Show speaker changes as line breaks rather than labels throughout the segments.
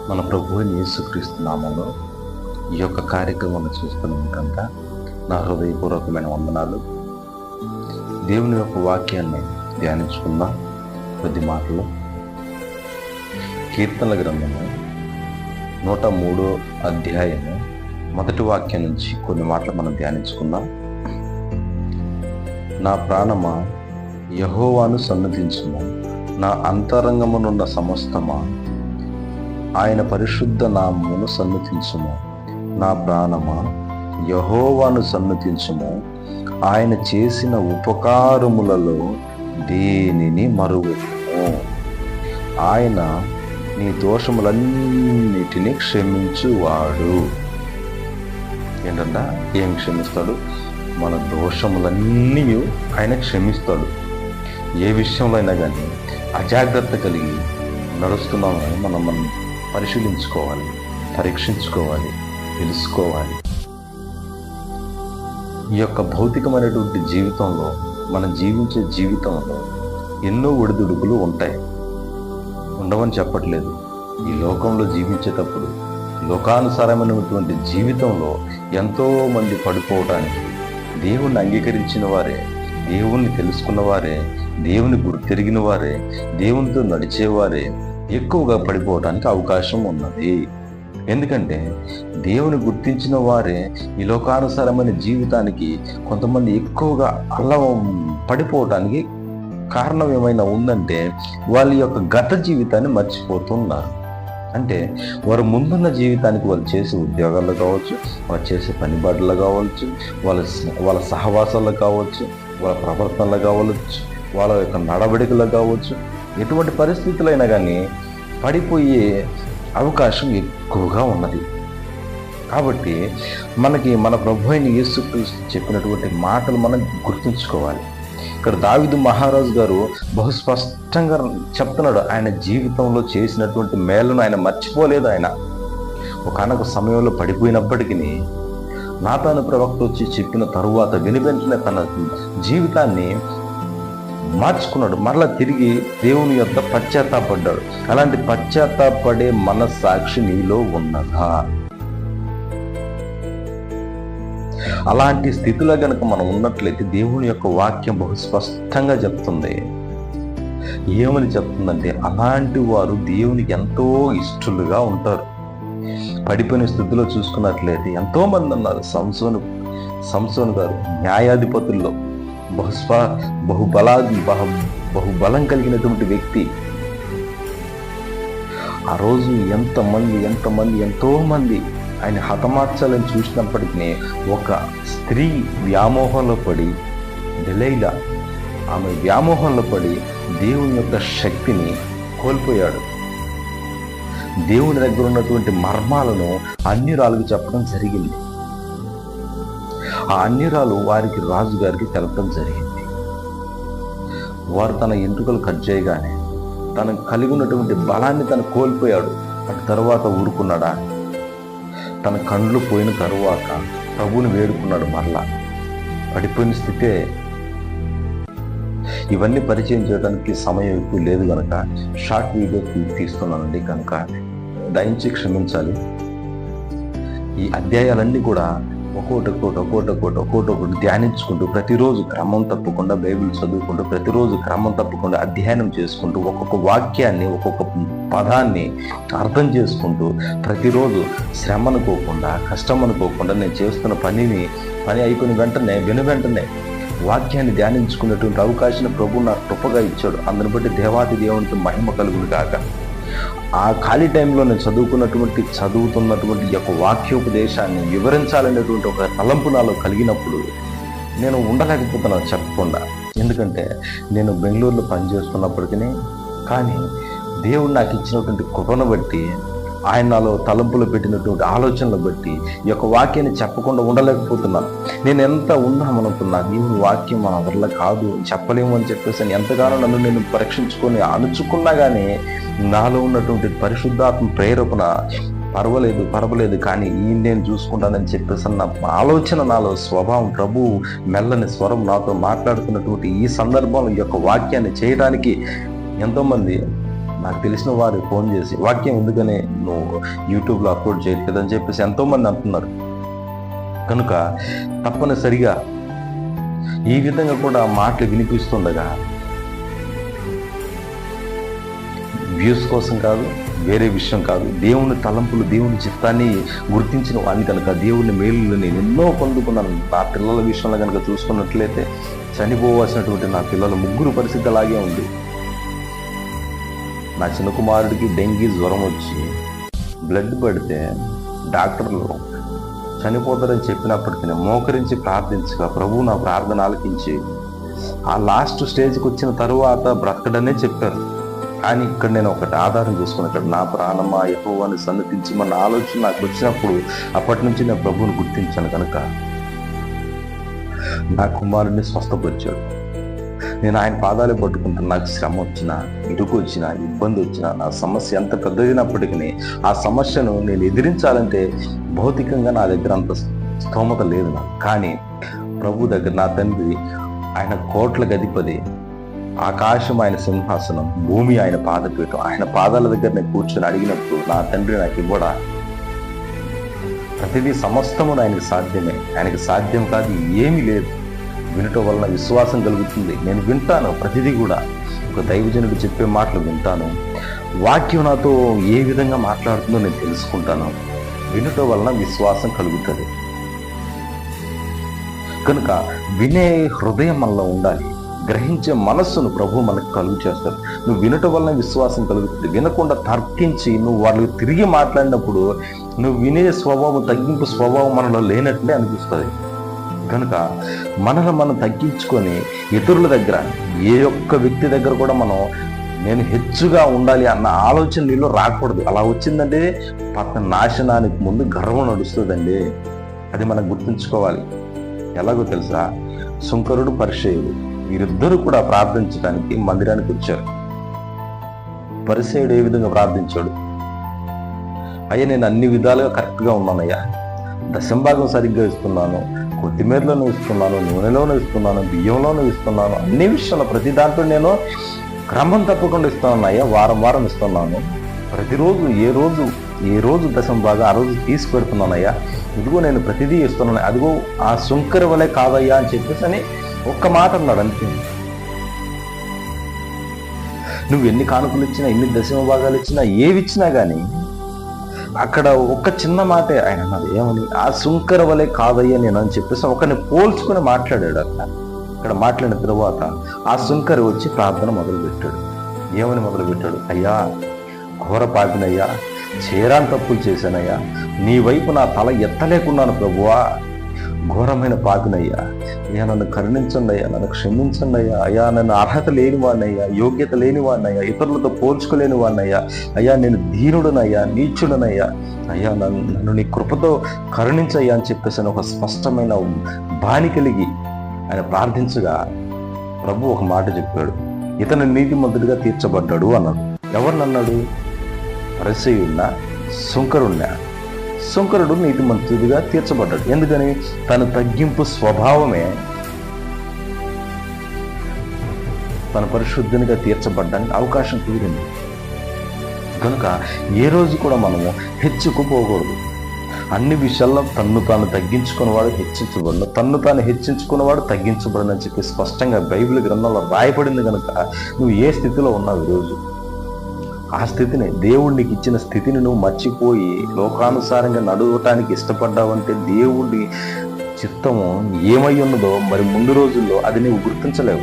మన ప్రభు అయిన యేసుక్రీస్తు నామంలో ఈ యొక్క కార్యక్రమాన్ని చూస్తున్నాం కనుక నా హృదయపూర్వకమైన వందనాలు. దేవుని యొక్క వాక్యాన్ని ధ్యానించుకుందాం. కొద్ది మాటలు కీర్తనల గ్రంథము 103వ అధ్యాయము మొదటి వాక్యం నుంచి కొన్ని మాటలు మనం ధ్యానించుకుందాం. నా ప్రాణమా యెహోవాను సన్నతించుము, నా అంతరంగమునున్న సమస్తమా ఆయన పరిశుద్ధ నామమును సన్నతించుము. నా ప్రాణమా యెహోవాను సన్నతించుము, ఆయన చేసిన ఉపకారములలో దేనిని మరువెను. ఆయన నీ దోషములన్నిటినీ క్షమించువాడు. ఏంటంట? ఏం క్షమిస్తాడు? మన దోషములన్నీ ఆయన క్షమిస్తాడు. ఏ విషయంలో అయినా కానీ అజాగ్రత్త కలిగి నడుస్తున్నామని మనం పరిశీలించుకోవాలి, పరీక్షించుకోవాలి, తెలుసుకోవాలి. ఈ యొక్క భౌతికమైనటువంటి జీవితంలో మనం జీవించే జీవితంలో ఎన్నో ఒడిదుడుకులు ఉంటాయి, ఉండవని చెప్పట్లేదు. ఈ లోకంలో జీవించేటప్పుడు లోకానుసారమైనటువంటి జీవితంలో ఎంతో మంది పడిపోవడానికి, దేవుణ్ణి అంగీకరించిన వారే, దేవుణ్ణి తెలుసుకున్న వారే, దేవుని గుర్తెరిగిన వారే, దేవునితో నడిచేవారే ఎక్కువగా పడిపోవడానికి అవకాశం ఉన్నది. ఎందుకంటే దేవుని గుర్తించిన వారే ఈ లోకానుసారమైన జీవితానికి కొంతమంది ఎక్కువగా అలా పడిపోవటానికి కారణం ఏమైనా ఉందంటే వాళ్ళ యొక్క గత జీవితాన్ని మర్చిపోతున్నారు. అంటే వారు ముందున్న జీవితానికి వాళ్ళు చేసే ఉద్యోగాల్లో కావచ్చు, వాళ్ళు చేసే పనిబాట్లు కావచ్చు, వాళ్ళ సహవాసాల్లో కావచ్చు, వాళ్ళ ప్రవర్తనలు కావచ్చు, వాళ్ళ యొక్క నడవడికలు కావచ్చు, ఎటువంటి పరిస్థితులైనా కానీ పడిపోయే అవకాశం ఎక్కువగా ఉన్నది. కాబట్టి మన ప్రభు అయిన యేసుక్రీస్తు చెప్పినటువంటి మాటలు మనం గుర్తుంచుకోవాలి. ఇక్కడ దావీదు మహారాజు గారు బహు స్పష్టంగా చెప్తున్నాడు. ఆయన జీవితంలో చేసినటువంటి మేలును ఆయన మర్చిపోలేదు. ఆయన ఒకనొక సమయంలో పడిపోయినప్పటికీ నాతాను ప్రవక్త వచ్చి చెప్పిన తరువాత వెనువెంటనే తన జీవితాన్ని మార్చుకున్నాడు. మరలా తిరిగి దేవుని యొక్క పశ్చాత్తాపడ్డాడు. అలాంటి పశ్చాత్తాపడే మనస్సాక్షి నీలో ఉన్నదా? అలాంటి స్థితిలో గనక మనం ఉన్నట్లయితే దేవుని యొక్క వాక్యం బహు స్పష్టంగా చెప్తుంది. ఏమని చెప్తుందంటే అలాంటి వారు దేవునికి ఎంతో ఇష్టలుగా ఉంటారు. పడిపోయిన స్థితిలో చూసుకున్నట్లయితే ఎంతో మంది ఉన్నారు. సంసోను గారు న్యాయాధిపతుల్లో బహుబలం కలిగినటువంటి వ్యక్తి. ఆ రోజు ఎంతో మంది ఆయన హతమార్చాలని చూసినప్పటికీ ఒక స్త్రీ వ్యామోహంలో పడి, దెలైలా, ఆమె వ్యామోహంలో పడి దేవుని యొక్క శక్తిని కోల్పోయాడు. దేవుని దగ్గర ఉన్నటువంటి మర్మాలను అన్యురాలకు చెప్పడం జరిగింది. ఆ అన్యురాలు వారికి రాజుగారికి తెలపడం జరిగింది. వారు తన ఎంట్రుకలు కట్ చేయగానే తనకు కలిగి ఉన్నటువంటి బలాన్ని తను కోల్పోయాడు. అటు తర్వాత ఊరుకున్నాడా? తన కండ్లు పోయిన తరువాత ప్రభువుని వేడుకున్నాడు. మరలా పడిపోయిన స్థితే. ఇవన్నీ పరిచయం చేయడానికి సమయం ఎక్కువ లేదు కనుక షార్ట్ వీడియో తీస్తున్నానండి, కనుక దయించి క్షమించాలి. ఈ అధ్యాయాలన్నీ కూడా ఒక్కొక్కటి ధ్యానించుకుంటూ, ప్రతిరోజు క్రమం తప్పకుండా బైబిల్ చదువుకుంటూ, ప్రతిరోజు క్రమం తప్పకుండా అధ్యయనం చేసుకుంటూ, ఒక్కొక్క వాక్యాన్ని, ఒక్కొక్క పదాన్ని అర్థం చేసుకుంటూ, ప్రతిరోజు శ్రమ అనుకోకుండా, కష్టం అనుకోకుండా నేను చేస్తున్న పని అయిపోయిన వెంటనే వాక్యాన్ని ధ్యానించుకునేటువంటి అవకాశాన్ని ప్రభు నాకు కృపగా ఇచ్చాడు. అందుని బట్టి దేవాది దేవునికి మహిమ కలుగును గాక. ఆ ఖాళీ టైంలో నేను చదువుతున్నటువంటి యొక్క వాక్యోపదేశాన్ని వివరించాలనేటువంటి ఒక తలంపు నాలో కలిగినప్పుడు నేను ఉండలేకపోతున్నాను చెప్పకుండా. ఎందుకంటే నేను బెంగళూరులో పనిచేస్తున్నప్పటికీ కానీ దేవుడు నాకు ఇచ్చినటువంటి కృపను బట్టి, ఆయన నాలో తలంపులు పెట్టినటువంటి ఆలోచనలు బట్టి ఈ యొక్క వాక్యాన్ని చెప్పకుండా ఉండలేకపోతున్నాను. నేను ఎంత ఉందామనుకున్నా దేవుని వాక్యం మన వల్ల కాదు, చెప్పలేము అని చెప్పేసి ఎంతగానో నన్ను నేను పరీక్షించుకొని అణుచుకున్నా కానీ నాలో ఉన్నటువంటి పరిశుద్ధాత్మ ప్రేరేపణ పర్వాలేదు కానీ ఈ నేను చూసుకుంటానని చెప్పేసి నా ఆలోచన, నాలో స్వభావం, ప్రభు మెల్లని స్వరం నాతో మాట్లాడుతున్నటువంటి ఈ సందర్భంలో ఈ యొక్క వాక్యాన్ని చేయడానికి ఎంతోమంది నాకు తెలిసిన వారు ఫోన్ చేసి వాక్యం ఎందుకని నువ్వు యూట్యూబ్లో అప్లోడ్ చేయట్లేదని చెప్పేసి ఎంతోమంది అంటున్నారు. కనుక తప్పనిసరిగా ఈ విధంగా కూడా మాటలు వినిపిస్తుండగా వ్యూస్ కోసం కాదు, వేరే విషయం కాదు, దేవుని తలంపులు దేవుని చిత్తాన్ని గుర్తించిన వాడిని కనుక దేవుని మేలులు నేను ఎన్నో పొందుకున్నాను. నా పిల్లల విషయంలో కనుక చూసుకున్నట్లయితే చనిపోవాల్సినటువంటి నా పిల్లల 3 పరిస్థితి అలాగే ఉంది. నా చిన్న కుమారుడికి డెంగీ జ్వరం వచ్చి బ్లడ్ పడితే డాక్టర్లు చనిపోతారని చెప్పినప్పటికీ మోకరించి ప్రార్థించగా ప్రభువు నా ప్రార్థన ఆలకించి ఆ లాస్ట్ స్టేజ్కి వచ్చిన తరువాత బ్రతకడనే చెప్పారు. కానీ ఇక్కడ నేను ఒకటి ఆధారం చేసుకుని ఇక్కడ నా ప్రాణమా యెహోవాని సన్నతించమన్న ఆలోచన నాకు వచ్చినప్పుడు అప్పటి నుంచి నేను ప్రభువుని గుర్తించాను. కనుక నా కుమారుడిని స్వస్థపరిచాడు. నేను ఆయన పాదాలు పట్టుకుంటాను. నాకు శ్రమ వచ్చినా, ఇరుకు వచ్చినా, ఇబ్బంది వచ్చినా, నా సమస్య ఎంత పెద్దదినప్పటికీ ఆ సమస్యను నేను ఎదిరించాలంటే భౌతికంగా నా దగ్గర అంత స్తోమత లేదు నాకు. కానీ ప్రభు దగ్గర నా తండ్రి ఆయన కోట్ల గధిపతి, ఆకాశం ఆయన సింహాసనం, భూమి ఆయన పాదపీఠం, ఆయన పాదాల దగ్గర నేను కూర్చొని అడిగినప్పుడు నా తండ్రి నాకు ఇవ్వడా ప్రతిదీ సమస్తము ఆయనకి సాధ్యమే. ఆయనకి సాధ్యం కాదు ఏమీ లేదు. వినటం వలన విశ్వాసం కలుగుతుంది. నేను వింటాను ప్రతిదీ కూడా. ఒక దైవజనుడు చెప్పే మాటలు వింటాను. వాక్యం నాతో ఏ విధంగా మాట్లాడుతుందో నేను తెలుసుకుంటాను. వినటం వలన విశ్వాసం కలుగుతుంది. కనుక వినే హృదయం మనలో ఉండాలి. గ్రహించే మనస్సును ప్రభు మనకు కలుగు చేస్తారు. నువ్వు వినటం వలన విశ్వాసం కలుగుతుంది. వినకుండా తర్కించి నువ్వు వాళ్ళకి తిరిగి మాట్లాడినప్పుడు నువ్వు వినే స్వభావం, తగ్గింపు స్వభావం మనలో లేనట్లే అనిపిస్తుంది. కనుక మనల్ని మనం తగ్గించుకొని ఇతరుల దగ్గర, ఏ ఒక్క వ్యక్తి దగ్గర కూడా మనం నేను హెచ్చుగా ఉండాలి అన్న ఆలోచన నీలో రాకూడదు. అలా వచ్చిందంటే పక్క నాశనానికి ముందు గర్వం నడుస్తుందండి. అది మనం గుర్తుంచుకోవాలి. ఎలాగో తెలుసా, సుంకరుడు పరిసయ్యుడు వీరిద్దరూ కూడా ప్రార్థించడానికి మందిరానికి వచ్చారు. పరిసయ్యుడు ఏ విధంగా ప్రార్థించాడు? అయ్యా నేను అన్ని విధాలుగా కరెక్ట్గా ఉన్నానయ్యా, దశంభాగం సరిగ్గా ఇస్తున్నాను, కొత్తిమీరలోనూ ఇస్తున్నాను, నూనెలోనూ ఇస్తున్నాను, బియ్యంలోనూ ఇస్తున్నాను, అన్ని విషయాలు ప్రతి దాంట్లో నేను క్రమం తప్పకుండా ఇస్తున్నాను అయ్యా, వారం వారం ఇస్తున్నాను, ప్రతిరోజు ఏ రోజు దశంభాగం ఆ రోజు తీసి పెడుతున్నానయ్యా, ఇదిగో నేను ప్రతిదీ ఇస్తున్నాను, అదిగో ఆ సుంకర వలె కాదయ్యా అని చెప్పేసి అని ఒక్క మాట అన్నాడు అంతే. నువ్వు ఎన్ని కానుకలు ఇచ్చినా, ఎన్ని దశమ భాగాలు ఇచ్చినా, ఏవి ఇచ్చినా కానీ అక్కడ ఒక్క చిన్న మాటే ఆయన అన్నది. ఏమని? ఆ సుంకర వలె కాదయ్యా నేను అని చెప్పేసి ఒకరిని పోల్చుకుని మాట్లాడాడు. అక్కడ మాట్లాడిన తర్వాత ఆ సుంకరి వచ్చి ప్రార్థన మొదలుపెట్టాడు. ఏమని మొదలుపెట్టాడు? అయ్యా ఘోర పాపినయ్యా, చేరాని తప్పులు చేశానయ్యా, నీ వైపు నా తల ఎత్తలేకున్నాను ప్రభువా, ఘోరమైన పాపినయ్యా, అయ్యా నన్ను కరుణించండి అయ్యా, నన్ను క్షమించండి అయ్యా, అయ్యా నన్ను అర్హత లేని వాడినయ్యా, యోగ్యత లేని వాడినయ్యా, ఇతరులతో పోల్చుకోలేని వాడినయ్యా, అయ్యా నేను దీనుడనయ్యా, నీచుడనయ్యా, అయ్యా నన్ను నీ కృపతో కరుణించయ్యా అని చెప్పేసి ఒక స్పష్టమైన బాని కలిగి ఆయన ప్రార్థించగా ప్రభు ఒక మాట చెప్పాడు, ఇతను నీతిమంతుడిగా తీర్చబడ్డాడు అన్నాడు. ఎవరిని అన్నాడు? పరిసయ్యున్నా, సుంకరున్నా. సుంకరుడు నీతిమంతుడిగా తీర్చబడ్డాడు. ఎందుకని? తన తగ్గింపు స్వభావమే తన పరిశుద్ధునిగా తీర్చబడ్డానికి అవకాశం కుదిరింది. కనుక ఏ రోజు కూడా మనము హెచ్చుకుపోకూడదు. అన్ని విషయాల్లో తన్ను తాను తగ్గించుకున్నవాడు హెచ్చించబడను, తన్ను తాను హెచ్చించుకున్నవాడు తగ్గించబడను అని చెప్పి స్పష్టంగా బైబిల్ గ్రంథంలో రాయబడింది. కనుక నువ్వు ఏ స్థితిలో ఉన్నావు ఈరోజు, ఆ స్థితిని, దేవుడికి ఇచ్చిన స్థితిని నువ్వు మర్చిపోయి లోకానుసారంగా నడవటానికి ఇష్టపడ్డావంటే దేవుడి చిత్తము ఏమై ఉన్నదో మరి ముందు రోజుల్లో అది నువ్వు గుర్తించలేవు.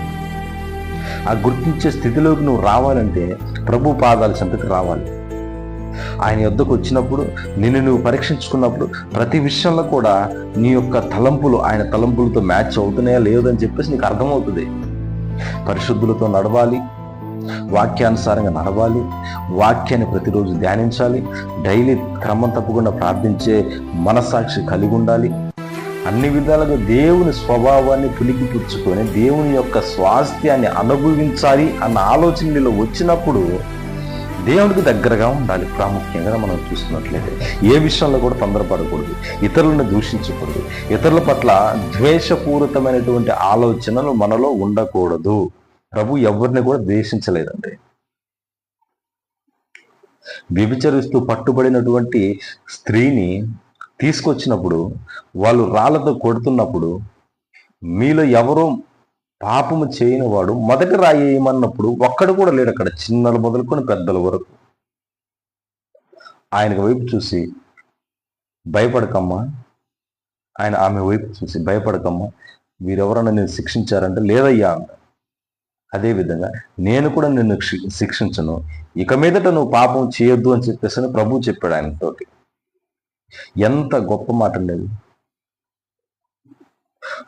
ఆ గుర్తించే స్థితిలోకి నువ్వు రావాలంటే ప్రభు పాదాల చెంతకు రావాలి. ఆయన యొద్దకు వచ్చినప్పుడు నిన్ను నువ్వు పరీక్షించుకున్నప్పుడు ప్రతి విషయంలో కూడా నీ యొక్క తలంపులు ఆయన తలంపులతో మ్యాచ్ అవుతున్నాయా లేదని చెప్పేసి నీకు అర్థమవుతుంది. పరిశుద్ధులతో నడవాలి, వాక్యానుసారంగా నడవాలి, వాక్యాన్ని ప్రతిరోజు ధ్యానించాలి, డైలీ క్రమం తప్పకుండా ప్రార్థించే మనస్సాక్షి కలిగి ఉండాలి. అన్ని విధాలుగా దేవుని స్వభావాన్ని పులికి పుచ్చుకొని దేవుని యొక్క స్వాస్థ్యాన్ని అనుభవించాలి అన్న ఆలోచన నీలో వచ్చినప్పుడు దేవునికి దగ్గరగా ఉండాలి. ప్రాముఖ్యంగా మనం చూస్తున్నట్లయితే ఏ విషయంలో కూడా తొందరపడకూడదు, ఇతరులను దూషించకూడదు, ఇతరుల పట్ల ద్వేషపూరితమైనటువంటి ఆలోచనలు మనలో ఉండకూడదు. ప్రభు ఎవరిని కూడా ద్వేషించలేదండి. వ్యభిచరిస్తూ పట్టుబడినటువంటి స్త్రీని తీసుకొచ్చినప్పుడు వాళ్ళు రాళ్లతో కొడుతున్నప్పుడు మీలో ఎవరో పాపము చేయని వాడు మొదటి రాయి వేయమన్నప్పుడు ఒక్కడు కూడా లేడు అక్కడ, చిన్నలు మొదలుకొని పెద్దల వరకు. ఆయనకు వైపు చూసి భయపడకమ్మా, ఆమె వైపు చూసి భయపడకమ్మా, వీరెవరన్నా నేను శిక్షించారంటే లేదయ్యా అంట. అదేవిధంగా నేను కూడా నిన్ను శిక్షించను, ఇక మీదట నువ్వు పాపం చేయొద్దు అని చెప్పేసి ప్రభువు చెప్పాడు ఆయనతోటి. ఎంత గొప్ప మాట ఉండేది.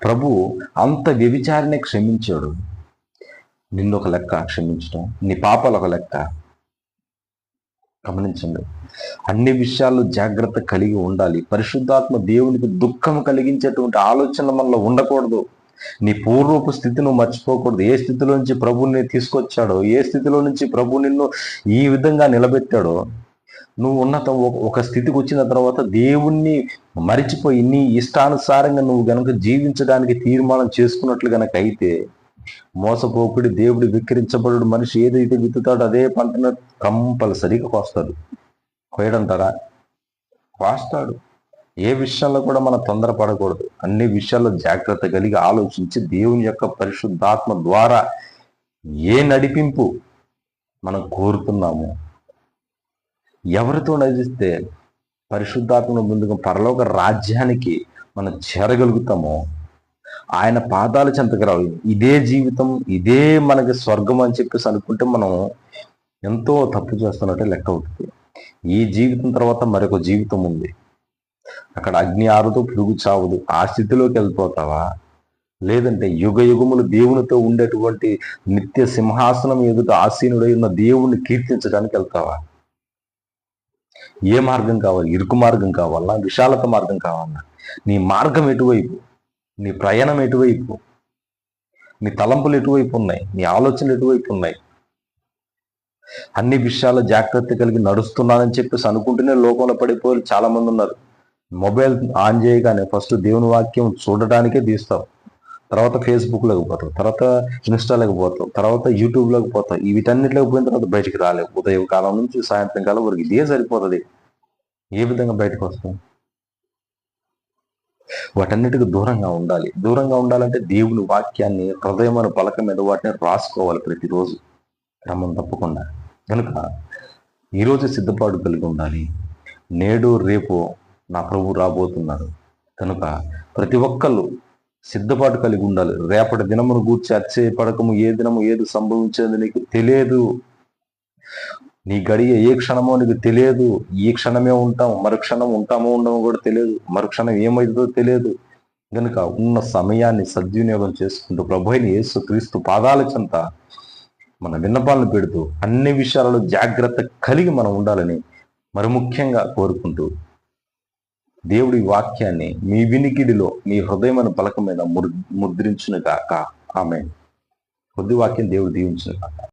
ప్రభు అంత వ్యభిచారిని క్షమించాడు. నిన్ను ఒక లెక్క క్షమించడం, నీ పాపాలు ఒక లెక్క. గమనించండి, అన్ని విషయాల్లో జాగ్రత్త కలిగి ఉండాలి. పరిశుద్ధాత్మ దేవునికి దుఃఖం కలిగించేటువంటి ఆలోచన మనలో ఉండకూడదు. నీ పూర్వపు స్థితి నువ్వు మర్చిపోకూడదు. ఏ స్థితిలో నుంచి ప్రభుని తీసుకొచ్చాడో, ఏ స్థితిలో నుంచి ప్రభు నిన్ను ఈ విధంగా నిలబెట్టాడో, నువ్వు ఉన్నత ఒక స్థితికి వచ్చిన తర్వాత దేవుణ్ణి మరిచిపోయి నీ ఇష్టానుసారంగా నువ్వు గనక జీవించడానికి తీర్మానం చేసుకున్నట్లు గనక అయితే, మోసపోకుడి దేవుడు విక్రించబడు మనిషి ఏదైతే విత్తుతాడో అదే పంటను కంపల్సరీగా కోస్తాడు. కోయడంటారా? కోస్తాడు. ఏ విషయంలో కూడా మనం తొందరపడకూడదు. అన్ని విషయాల్లో జాగ్రత్త కలిగి ఆలోచించి దేవుని యొక్క పరిశుద్ధాత్మ ద్వారా ఏ నడిపింపు మనం కోరుతున్నాము, ఎవరితో నడిస్తే పరిశుద్ధాత్మను ముందుగా పరలోక రాజ్యానికి మనం చేరగలుగుతామో, ఆయన పాదాల చెంతకు రావు. ఇదే జీవితం, ఇదే మనకి స్వర్గం అని చెప్పేసి అనుకుంటే మనం ఎంతో తప్పు చేస్తున్నట్టే లెక్క అవుతుంది. ఈ జీవితం తర్వాత మరొక జీవితం ఉంది. అక్కడ అగ్ని ఆరుతో పురుగు చావదు. ఆ స్థితిలోకి వెళ్ళిపోతావా? లేదంటే యుగ యుగములు దేవునితో ఉండేటువంటి నిత్య సింహాసనం ఎదుట ఆసీనుడై ఉన్న దేవుణ్ణి కీర్తించడానికి వెళ్తావా? ఏ మార్గం కావాలి? ఇరుకు మార్గం కావాలా? విశాలత మార్గం కావాలా? నీ మార్గం ఎటువైపు? నీ ప్రయాణం ఎటువైపు? నీ తలంపులు ఎటువైపు ఉన్నాయి? నీ ఆలోచనలు ఎటువైపు ఉన్నాయి? అన్ని విషయాలు జాగ్రత్త కలిగి నడుస్తున్నానని చెప్పేసి అనుకుంటూనే లోకంలో పడిపోయి చాలా మంది ఉన్నారు. మొబైల్ ఆన్ చేయగానే ఫస్ట్ దేవుని వాక్యం చూడడానికే తీస్తావు, తర్వాత ఫేస్బుక్లోకి పోతావు, తర్వాత ఇన్స్టాలోకి పోతావు, తర్వాత యూట్యూబ్లోకి పోతావు. వీటన్నిటిలోకి పోయిన తర్వాత బయటికి రాలేవు. ఉదయం కాలం నుంచి సాయంత్రం కాలం వరకు ఇదే సరిపోతుంది. ఏ విధంగా బయటకు వస్తాం? వాటన్నిటికి దూరంగా ఉండాలి. దూరంగా ఉండాలంటే దేవుని వాక్యాన్ని హృదయమైన పలక మీద వాటిని రాసుకోవాలి ప్రతిరోజు, క్రమం తప్పకుండా. కనుక ఈరోజు సిద్ధపాటు కలిగి ఉండాలి. నేడు రేపు నా ప్రభు రాబోతున్నాడు కనుక ప్రతి ఒక్కళ్ళు సిద్ధపాటు కలిగి ఉండాలి. రేపటి దినమును గూర్చి అతిశయపడకము, ఏ దినము ఏది సంభవించేది నీకు తెలియదు. నీ గడియ ఏ క్షణమో నీకు తెలియదు. ఈ క్షణమే ఉంటాం, మరుక్షణం ఉంటామో ఉండమో కూడా తెలియదు, మరుక్షణం ఏమవుతుందో తెలియదు. కనుక ఉన్న సమయాన్ని సద్వినియోగం చేసుకుంటూ ప్రభు అయిన యేసు క్రీస్తు పాదాల చెంత మన విన్నపాలను పెడుతూ అన్ని విషయాలలో జాగ్రత్త కలిగి మనం ఉండాలని మరి ముఖ్యంగా కోరుకుంటూ, దేవుడి వాక్యాన్ని మీ వినికిడిలో మీ హృదయమైన పలక మీద ముద్రించును గాక. ఆమేన్. కొద్ది వాక్యం దేవుడు దీవించును గాక.